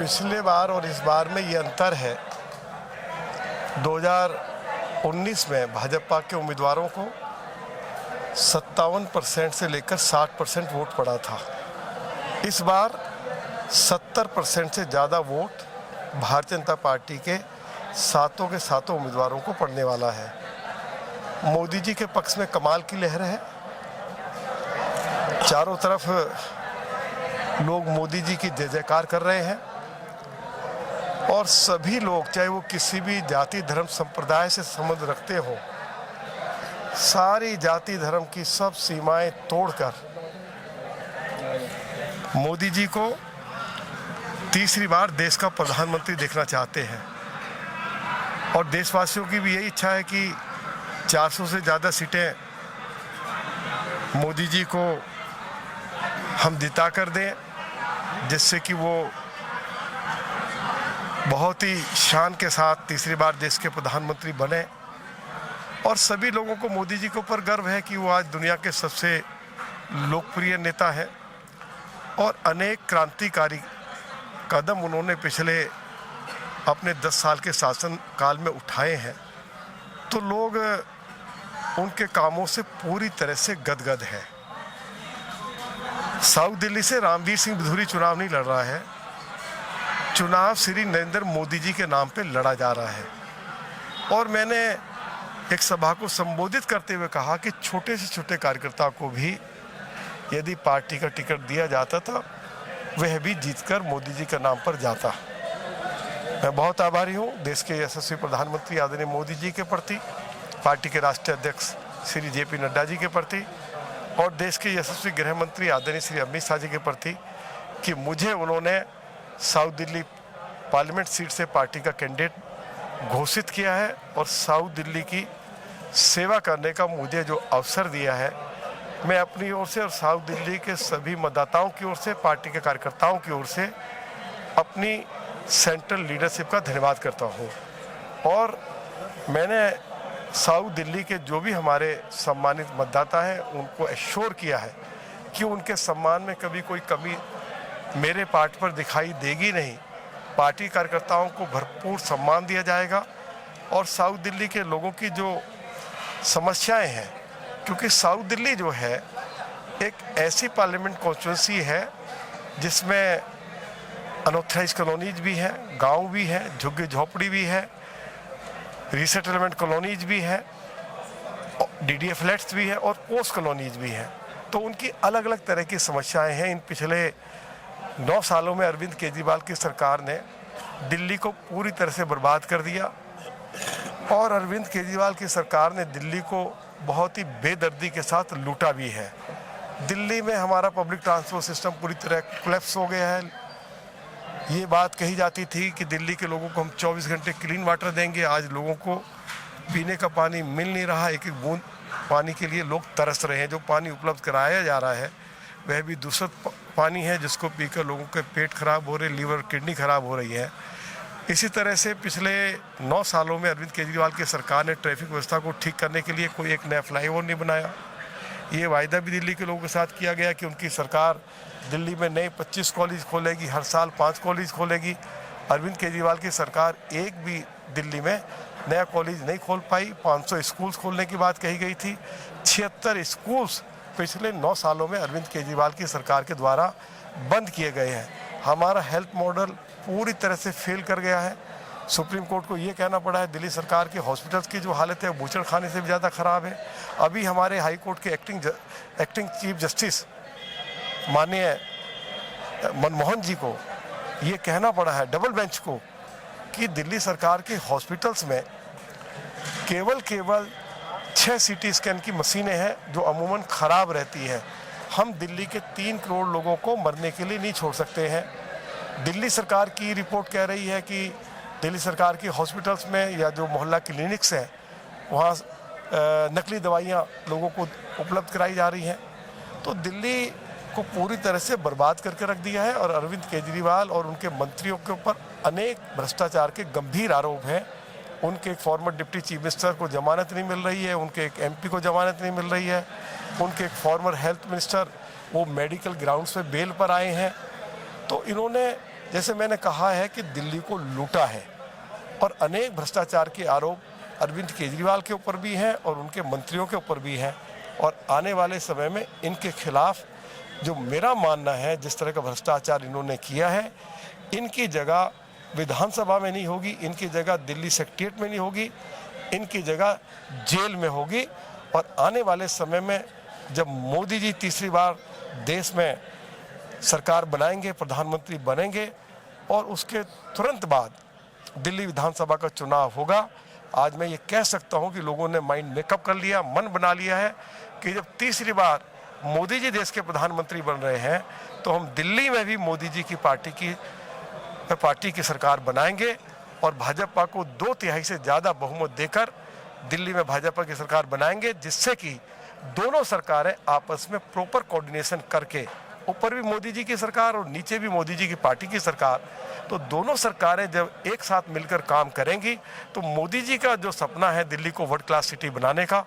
पिछले बार और इस बार में ये अंतर है। 2019 में भाजपा के उम्मीदवारों को 57% से लेकर 60% वोट पड़ा था। इस बार 70% से ज़्यादा वोट भारतीय जनता पार्टी के सातों के सातों उम्मीदवारों को पड़ने वाला है। मोदी जी के पक्ष में कमाल की लहर है। चारों तरफ लोग मोदी जी की जय जयकार कर रहे हैं और सभी लोग, चाहे वो किसी भी जाति धर्म संप्रदाय से संबंध रखते हो, सारी जाति धर्म की सब सीमाएं तोड़कर मोदी जी को तीसरी बार देश का प्रधानमंत्री देखना चाहते हैं। और देशवासियों की भी यही इच्छा है कि 400 से ज़्यादा सीटें मोदी जी को हम जिता कर दें, जिससे कि वो बहुत ही शान के साथ तीसरी बार देश के प्रधानमंत्री बने। और सभी लोगों को मोदी जी के ऊपर गर्व है कि वो आज दुनिया के सबसे लोकप्रिय नेता हैं और अनेक क्रांतिकारी कदम उन्होंने पिछले अपने 10 साल के शासन काल में उठाए हैं। तो लोग उनके कामों से पूरी तरह से गदगद है। साउथ दिल्ली से रामवीर सिंह बिधूरी चुनाव नहीं लड़ रहा है, चुनाव श्री नरेंद्र मोदी जी के नाम पे लड़ा जा रहा है। और मैंने एक सभा को संबोधित करते हुए कहा कि छोटे से छोटे कार्यकर्ता को भी यदि पार्टी का टिकट दिया जाता था, वह भी जीतकर मोदी जी के नाम पर जाता। मैं बहुत आभारी हूँ देश के यशस्वी प्रधानमंत्री आदरणीय मोदी जी के प्रति, पार्टी के राष्ट्रीय अध्यक्ष श्री JP नड्डा जी के प्रति और देश के यशस्वी गृह मंत्री आदरणीय श्री अमित शाह जी के प्रति कि मुझे उन्होंने साउथ दिल्ली पार्लियामेंट सीट से पार्टी का कैंडिडेट घोषित किया है और साउथ दिल्ली की सेवा करने का मुझे जो अवसर दिया है, मैं अपनी ओर से और साउथ दिल्ली के सभी मतदाताओं की ओर से, पार्टी के कार्यकर्ताओं की ओर से अपनी सेंट्रल लीडरशिप का धन्यवाद करता हूँ। और मैंने साउथ दिल्ली के जो भी हमारे सम्मानित मतदाता हैं उनको एश्योर किया है कि उनके सम्मान में कभी कोई कमी मेरे पार्टी पर दिखाई देगी नहीं। पार्टी कार्यकर्ताओं को भरपूर सम्मान दिया जाएगा और साउथ दिल्ली के लोगों की जो समस्याएं हैं, क्योंकि साउथ दिल्ली जो है एक ऐसी पार्लियामेंट कॉन्स्टिट्यूंसी है जिसमें अनऑथराइज कॉलोनीज भी हैं, गांव भी हैं, झुग्गी झोपड़ी भी है, रीसेटलमेंट कॉलोनीज भी है, DDA फ्लैट्स भी है और पोस्ट कॉलोनीज भी हैं। तो उनकी अलग अलग तरह की समस्याएं हैं। इन पिछले 9 सालों में अरविंद केजरीवाल की सरकार ने दिल्ली को पूरी तरह से बर्बाद कर दिया और अरविंद केजरीवाल की सरकार ने दिल्ली को बहुत ही बेदर्दी के साथ लूटा भी है। दिल्ली में हमारा पब्लिक ट्रांसपोर्ट सिस्टम पूरी तरह कोलैप्स हो गया है। ये बात कही जाती थी कि दिल्ली के लोगों को हम 24 घंटे क्लीन वाटर देंगे, आज लोगों को पीने का पानी मिल नहीं रहा। एक एक बूंद पानी के लिए लोग तरस रहे हैं। जो पानी उपलब्ध कराया जा रहा है वह भी दूषित पानी है, जिसको पीकर लोगों के पेट खराब हो रहे, लीवर किडनी खराब हो रही है। इसी तरह से पिछले 9 सालों में अरविंद केजरीवाल की सरकार ने ट्रैफिक व्यवस्था को ठीक करने के लिए कोई एक नया फ्लाईओवर नहीं बनाया। ये वायदा भी दिल्ली के लोगों के साथ किया गया कि उनकी सरकार दिल्ली में नए 25 कॉलेज खोलेगी, हर साल 5 कॉलेज खोलेगी। अरविंद केजरीवाल की सरकार एक भी दिल्ली में नया कॉलेज नहीं खोल पाई। 500 स्कूल्स खोलने की बात कही गई थी, 76 स्कूल्स पिछले 9 सालों में अरविंद केजरीवाल की सरकार के द्वारा बंद किए गए हैं। हमारा हेल्थ मॉडल पूरी तरह से फेल कर गया है। सुप्रीम कोर्ट को ये कहना पड़ा है दिल्ली सरकार के हॉस्पिटल्स की जो हालत है बूचड़ खाने से भी ज़्यादा ख़राब है। अभी हमारे हाई कोर्ट के एक्टिंग चीफ जस्टिस माननीय मनमोहन जी को ये कहना पड़ा है, डबल बेंच को, कि दिल्ली सरकार के हॉस्पिटल्स में केवल 6 CT स्कैन की मशीनें हैं जो अमूमन ख़राब रहती हैं। हम दिल्ली के 3 करोड़ लोगों को मरने के लिए नहीं छोड़ सकते हैं। दिल्ली सरकार की रिपोर्ट कह रही है कि दिल्ली सरकार की हॉस्पिटल्स में या जो मोहल्ला क्लिनिक्स हैं वहाँ नकली दवाइयाँ लोगों को उपलब्ध कराई जा रही हैं। तो दिल्ली को पूरी तरह से बर्बाद करके रख दिया है और अरविंद केजरीवाल और उनके मंत्रियों के ऊपर अनेक भ्रष्टाचार के गंभीर आरोप हैं। उनके एक फॉर्मर डिप्टी चीफ मिनिस्टर को जमानत नहीं मिल रही है, उनके एक MP को जमानत नहीं मिल रही है, उनके एक फॉर्मर हेल्थ मिनिस्टर वो मेडिकल ग्राउंड्स पे बेल पर आए हैं। तो इन्होंने जैसे मैंने कहा है कि दिल्ली को लूटा है और अनेक भ्रष्टाचार के आरोप अरविंद केजरीवाल के ऊपर भी हैं और उनके मंत्रियों के ऊपर भी हैं, और आने वाले समय में इनके खिलाफ जो मेरा मानना है, जिस तरह का भ्रष्टाचार इन्होंने किया है, इनकी जगह विधानसभा में नहीं होगी, इनकी जगह दिल्ली सेक्रेटेरिएट में नहीं होगी, इनकी जगह जेल में होगी। और आने वाले समय में जब मोदी जी तीसरी बार देश में सरकार बनाएंगे, प्रधानमंत्री बनेंगे, और उसके तुरंत बाद दिल्ली विधानसभा का चुनाव होगा, आज मैं ये कह सकता हूँ कि लोगों ने माइंड मेकअप कर लिया, मन बना लिया है कि जब तीसरी बार मोदी जी देश के प्रधानमंत्री बन रहे हैं तो हम दिल्ली में भी मोदी जी की पार्टी की सरकार बनाएंगे और भाजपा को 2/3 से ज़्यादा बहुमत देकर दिल्ली में भाजपा की सरकार बनाएंगे, जिससे कि दोनों सरकारें आपस में प्रॉपर कोऑर्डिनेशन करके, ऊपर भी मोदी जी की सरकार और नीचे भी मोदी जी की पार्टी की सरकार, तो दोनों सरकारें जब एक साथ मिलकर काम करेंगी तो मोदी जी का जो सपना है दिल्ली को वर्ल्ड क्लास सिटी बनाने का,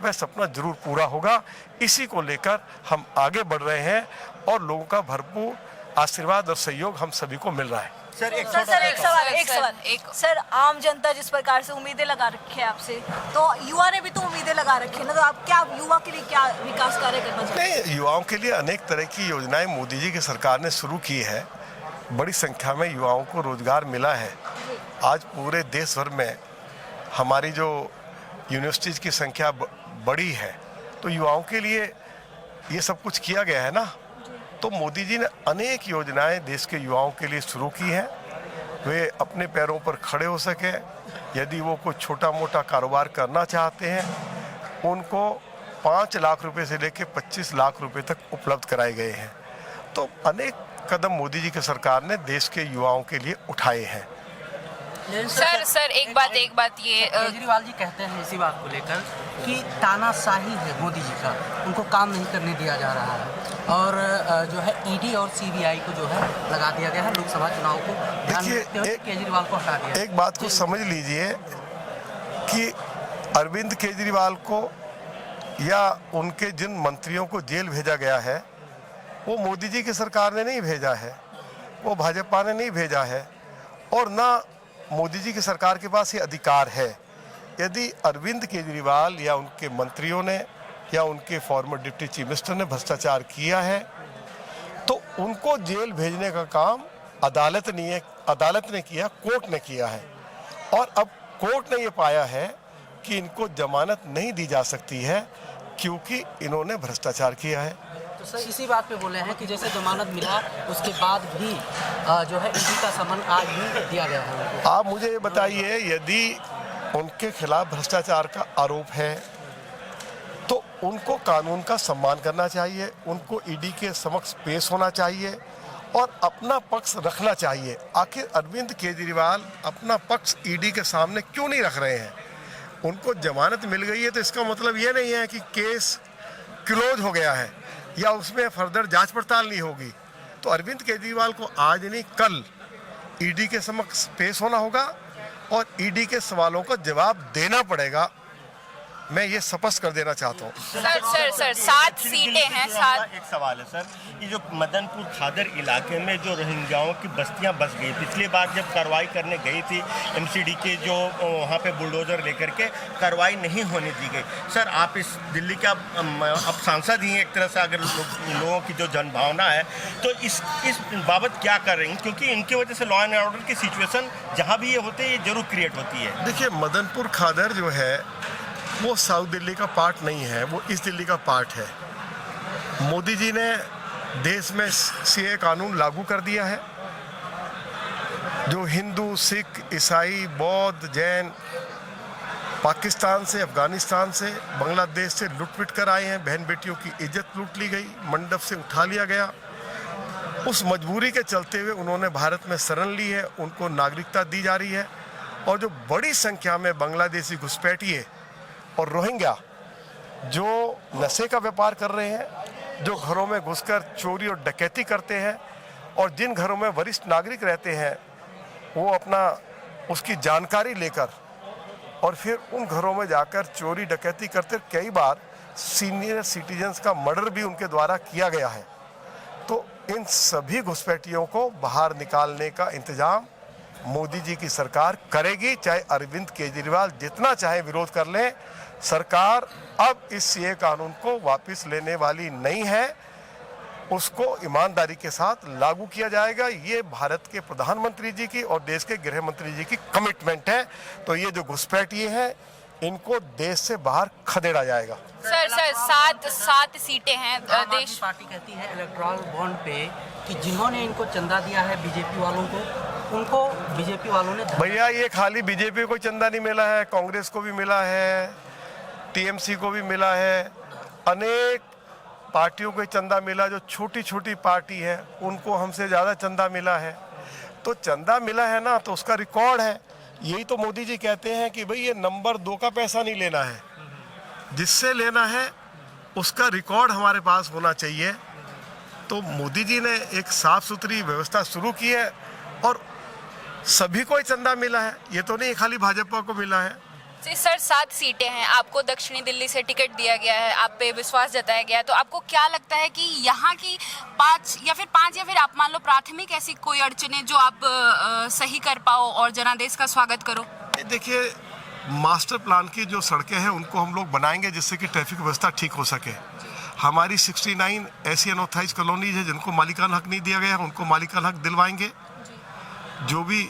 वह सपना जरूर पूरा होगा। इसी को लेकर हम आगे बढ़ रहे हैं और लोगों का भरपूर आशीर्वाद और सहयोग हम सभी को मिल रहा है। सर एक सवाल सर, आम जनता जिस प्रकार से उम्मीदें लगा रखी है आपसे, तो युवा ने भी तो उम्मीदें लगा रखी है ना, तो आप क्या युवा के लिए क्या विकास कार्य करना चाहते हैं? नहीं, युवाओं के लिए अनेक तरह की योजनाएं मोदी जी की सरकार ने शुरू की है। बड़ी संख्या में युवाओं को रोजगार मिला है। आज पूरे देश भर में हमारी जो यूनिवर्सिटीज की संख्या बड़ी है, तो युवाओं के लिए ये सब कुछ किया गया है ना। तो मोदी जी ने अनेक योजनाएं देश के युवाओं के लिए शुरू की हैं, वे अपने पैरों पर खड़े हो सके। यदि वो कोई छोटा मोटा कारोबार करना चाहते हैं, उनको 5 लाख रुपए से लेकर 25 लाख रुपए तक उपलब्ध कराए गए हैं। तो अनेक कदम मोदी जी की सरकार ने देश के युवाओं के लिए उठाए हैं। सर एक बात ये केजरीवाल जी कहते हैं इसी बात को लेकर कि तानाशाही है मोदी जी का, उनको काम नहीं करने दिया जा रहा है, और जो है ईडी और सीबीआई को जो है लगा दिया गया है लोकसभा चुनाव को ध्यान में रखते हुए केजरीवाल को हटा दिया। एक बात को समझ लीजिए कि अरविंद केजरीवाल को या उनके जिन मंत्रियों को जेल भेजा गया है, वो मोदी जी की सरकार ने नहीं भेजा है, वो भाजपा ने नहीं भेजा है, और ना मोदी जी की सरकार के पास ये अधिकार है। यदि अरविंद केजरीवाल या उनके मंत्रियों ने या उनके फॉर्मर डिप्टी चीफ मिनिस्टर ने भ्रष्टाचार किया है, तो उनको जेल भेजने का काम अदालत ने किया, कोर्ट ने किया है। और अब कोर्ट ने ये पाया है कि इनको जमानत नहीं दी जा सकती है क्योंकि इन्होंने भ्रष्टाचार किया है। तो सर इसी बात पे बोले हैं कि जैसे जमानत मिला उसके बाद भी जो है ईडी का समन आज भी दिया गया है। आप मुझे ये बताइए, यदि उनके खिलाफ भ्रष्टाचार का आरोप है तो उनको कानून का सम्मान करना चाहिए, उनको ईडी के समक्ष पेश होना चाहिए और अपना पक्ष रखना चाहिए। आखिर अरविंद केजरीवाल अपना पक्ष ईडी के सामने क्यों नहीं रख रहे हैं? उनको जमानत मिल गई है तो इसका मतलब ये नहीं है कि केस क्लोज हो गया है या उसमें फर्दर जांच पड़ताल नहीं होगी। तो अरविंद केजरीवाल को आज नहीं कल ईडी के समक्ष पेश होना होगा और ईडी के सवालों का जवाब देना पड़ेगा। मैं ये स्पष्ट कर देना चाहता हूँ। सर 7 सीटें हैं। एक सवाल है सर, ये जो मदनपुर खादर इलाके में जो रोहिंग्याओं की बस्तियां बस गई, पिछली बार जब कार्रवाई करने गई थी एमसीडी के जो वहाँ पे बुलडोजर लेकर के, कार्रवाई नहीं होने दी गई। सर आप इस दिल्ली के अब सांसद ही हैं एक तरह से, अगर लोगों की जो जनभावना है तो इस बाबत क्या कर रही हैं? क्योंकि इनकी वजह से लॉ एंड ऑर्डर की सिचुएशन जहाँ भी ये होते हैं ये जरूर क्रिएट होती है। देखिए, मदनपुर खादर जो है वो साउथ दिल्ली का पार्ट नहीं है, वो ईस्ट दिल्ली का पार्ट है। मोदी जी ने देश में सीए कानून लागू कर दिया है। जो हिंदू, सिख, ईसाई, बौद्ध, जैन पाकिस्तान से, अफगानिस्तान से, बांग्लादेश से लुट पिट कर आए हैं, बहन बेटियों की इज्जत लूट ली गई, मंडप से उठा लिया गया। उस मजबूरी के चलते हुए उन्होंने भारत में शरण ली है, उनको नागरिकता दी जा रही है। और जो बड़ी संख्या में बांग्लादेशी घुसपैठिए और रोहिंग्या जो नशे का व्यापार कर रहे हैं, जो घरों में घुसकर चोरी और डकैती करते हैं, और जिन घरों में वरिष्ठ नागरिक रहते हैं वो अपना उसकी जानकारी लेकर और फिर उन घरों में जाकर चोरी डकैती करते, कई बार सीनियर सिटीजन्स का मर्डर भी उनके द्वारा किया गया है। तो इन सभी घुसपैठियों को बाहर निकालने का इंतजाम मोदी जी की सरकार करेगी, चाहे अरविंद केजरीवाल जितना चाहे विरोध कर लें। सरकार अब इस सीए कानून को वापस लेने वाली नहीं है, उसको ईमानदारी के साथ लागू किया जाएगा। ये भारत के प्रधानमंत्री जी की और देश के गृह मंत्री जी की कमिटमेंट है। तो ये जो घुसपैठिए हैं इनको देश से बाहर खदेड़ा जाएगा। सर सात सीटें हैं आम आदमी देश। पार्टी कहती है इलेक्टोरल बॉन्ड पे कि जिन्होंने इनको चंदा दिया है बीजेपी वालों को, उनको बीजेपी वालों ने भैया ये खाली बीजेपी को चंदा नहीं मिला है, कांग्रेस को भी मिला है, टीएमसी को भी मिला है, अनेक पार्टियों को चंदा मिला। जो छोटी छोटी पार्टी है उनको हमसे ज़्यादा चंदा मिला है। तो चंदा मिला है ना, तो उसका रिकॉर्ड है। यही तो मोदी जी कहते हैं कि भाई ये नंबर 2 का पैसा नहीं लेना है, जिससे लेना है उसका रिकॉर्ड हमारे पास होना चाहिए। तो मोदी जी ने एक साफ सुथरी व्यवस्था शुरू की है और सभी को ही चंदा मिला है, ये तो नहीं खाली भाजपा को मिला है। जी सर 7 सीटें हैं, आपको दक्षिणी दिल्ली से टिकट दिया गया है, आप पे विश्वास जताया गया है, तो आपको क्या लगता है कि यहाँ की 5 या फिर आप मान लो प्राथमिक ऐसी कोई अड़चनें जो आप सही कर पाओ और जनादेश का स्वागत करो? देखिए, मास्टर प्लान की जो सड़कें हैं उनको हम लोग बनाएंगे जिससे कि ट्रैफिक व्यवस्था ठीक हो सके। हमारी 69 ऐसी अनऑथराइज कॉलोनीज है जिनको मालिकाना हक नहीं दिया गया है, उनको मालिकाना हक दिलवाएंगे। जो भी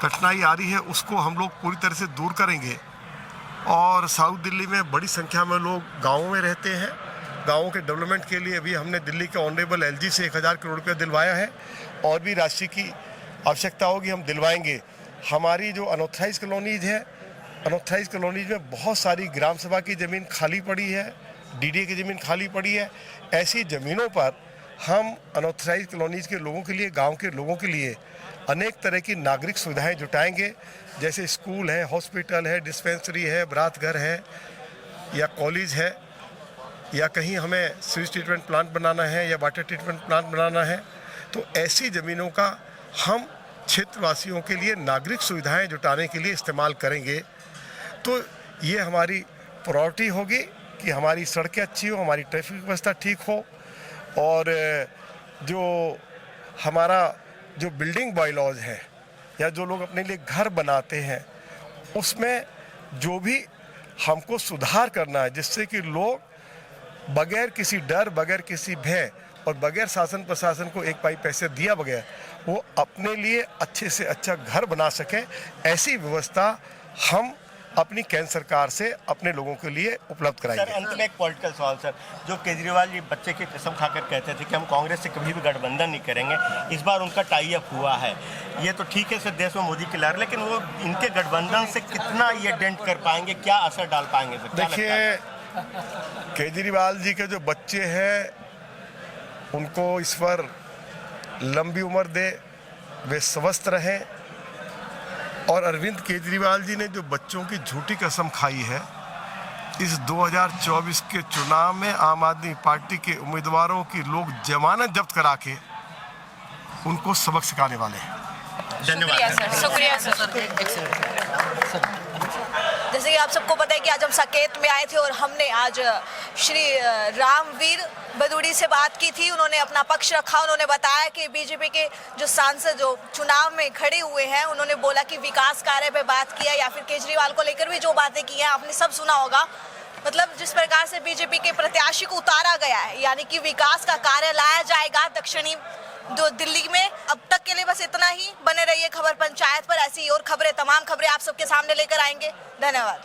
कठिनाई आ रही है उसको हम लोग पूरी तरह से दूर करेंगे। और साउथ दिल्ली में बड़ी संख्या में लोग गाँवों में रहते हैं। गाँवों के डेवलपमेंट के लिए अभी हमने दिल्ली के ऑनरेबल एलजी से 1000 करोड़ रुपया दिलवाया है, और भी राशि की आवश्यकता होगी हम दिलवाएंगे। हमारी जो अनऑथराइज कॉलोनीज है, अनऑथराइज कॉलोनीज में बहुत सारी ग्राम सभा की ज़मीन खाली पड़ी है, डीडीए की ज़मीन खाली पड़ी है। ऐसी ज़मीनों पर हम अनऑथराइज कॉलोनीज के लोगों के लिए, गांव के लोगों के लिए अनेक तरह की नागरिक सुविधाएं जुटाएंगे, जैसे स्कूल है, हॉस्पिटल है, डिस्पेंसरी है, बरात घर है, या कॉलेज है, या कहीं हमें सीवेज ट्रीटमेंट प्लांट बनाना है या वाटर ट्रीटमेंट प्लांट बनाना है। तो ऐसी ज़मीनों का हम क्षेत्रवासियों के लिए नागरिक सुविधाएं जुटाने के लिए इस्तेमाल करेंगे। तो ये हमारी प्रायोरिटी होगी कि हमारी सड़कें अच्छी हो, हमारी ट्रैफिक व्यवस्था ठीक हो, और जो हमारा जो बिल्डिंग बायलॉज है या जो लोग अपने लिए घर बनाते हैं उसमें जो भी हमको सुधार करना है, जिससे कि लोग बगैर किसी डर, बगैर किसी भय और बगैर शासन प्रशासन को एक पाई पैसे दिया बगैर वो अपने लिए अच्छे से अच्छा घर बना सकें, ऐसी व्यवस्था हम अपनी केंद्र सरकार से अपने लोगों के लिए उपलब्ध कराएंगे। सर, अंत में एक पॉलिटिकल सवाल सर, जो केजरीवाल जी बच्चे की कसम खाकर कहते थे कि हम कांग्रेस से कभी भी गठबंधन नहीं करेंगे, इस बार उनका टाई अप हुआ है। ये तो ठीक है सर, देश में मोदी की लहर, लेकिन वो इनके गठबंधन से कितना ये डेंट कर पाएंगे, क्या असर डाल पाएंगे सर? देखिए, केजरीवाल जी के जो बच्चे हैं उनको ईश्वर लंबी उम्र दे, वे स्वस्थ रहें। और अरविंद केजरीवाल जी ने जो बच्चों की झूठी कसम खाई है, इस 2024 के चुनाव में आम आदमी पार्टी के उम्मीदवारों की लोग जमानत जब्त करा के उनको सबक सिखाने वाले हैं। धन्यवाद सर। शुक्रिया सर। जैसे कि आप सबको पता है कि आज हम साकेत में आए थे और हमने आज श्री रामवीर बदूड़ी से बात की थी। उन्होंने अपना पक्ष रखा, उन्होंने बताया कि बीजेपी के जो सांसद जो चुनाव में खड़े हुए हैं उन्होंने बोला कि विकास कार्य पे बात किया, या फिर केजरीवाल को लेकर भी जो बातें की हैं आपने सब सुना होगा। मतलब जिस प्रकार से बीजेपी के प्रत्याशी को उतारा गया है, यानी कि विकास का कार्य लाया जाएगा दक्षिणी दिल्ली में। अब तक के लिए बस इतना ही। बने रहिए खबर पंचायत पर, ऐसी और खबरें, तमाम खबरें आप सबके सामने लेकर आएंगे। धन्यवाद।